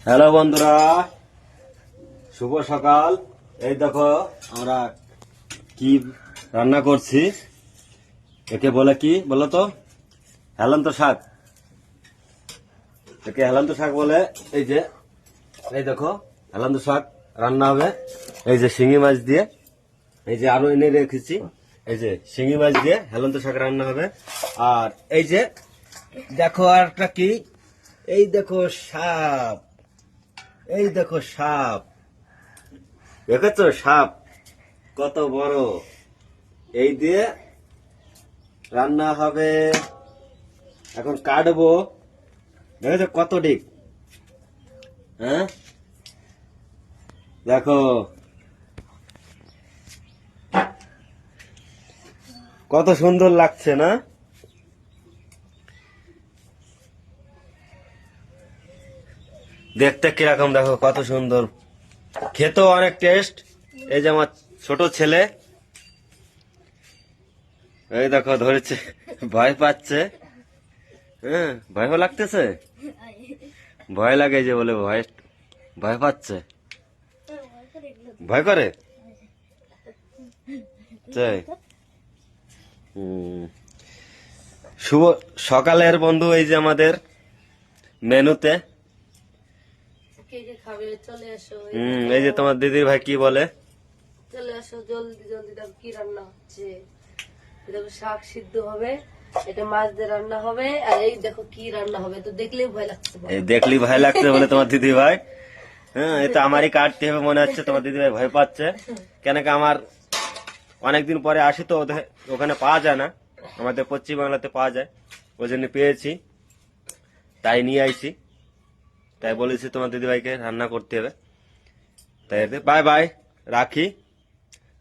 Hello বন্ধুরা, শুভ সকাল। এই দেখো আমরা কি রান্না করছি। একে বলে কি বলো তো? হেলান্ত শাক। একে হেলান্ত শাক বলে। এই দেখো হেলান্ত শাক রান্না হবে। এই যে শিঙি মাছ দিয়ে, এই যে আরো এনে রেখেছি। এই যে শিঙি মাছ দিয়ে হেলান্ত শাক রান্না হবে। আর এই যে দেখো আর একটা কি, এই দেখো সাপ। এই দেখো সাপ, দেখেছো সাপ কত বড়। এই দিয়ে রান্না হবে। এখন কাটবো, দেখেছো কত ডিক। হ্যাঁ দেখো কত সুন্দর লাগছে না? দেখতে কিরকম, দেখো কত সুন্দর, খেতেও অনেক টেস্ট। এই যে আমার ছোট ছেলে, এই দেখো ধরেছে, ভয় পাচ্ছে। হ্যাঁ, ভয় লাগতেছে, ভয় লাগে যে বলে ভয় ভয় পাচ্ছে, ভয় করে। তাই শুভ সকালের বন্ধু, এই যে আমাদের মেনুতে এই যে তোমার দিদির ভাই কি বলে, চলে আসো জলদি জলদি। দেখো কি রান্না হচ্ছে, দেখো শাক সিদ্ধ হবে, এটা মাছ দিয়ে রান্না হবে, আর এই দেখো কি রান্না হবে, তো দেখলেই ভয় লাগছে। এই দেখলি ভয় লাগছে বলে তোমার দিদি ভাই। হ্যাঁ, এই তো আমারই কাটতে হবে মনে হচ্ছে। তোমার দিদি ভাই ভয় পাচ্ছে কেন কি, আমার অনেকদিন পরে আসি তো, ওখানে পাওয়া যায় না, আমাদের পশ্চিম বাংলাতে পাওয়া যায়, ওই জন্য পেয়েছি, তাই নিয়ে আইছি। তাই বলেছি তোমার দিদি ভাইকে রান্না করতে হবে। তাই বাই বাই, রাখি।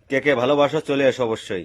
কে কে ভালোবাসো চলে এসো অবশ্যই।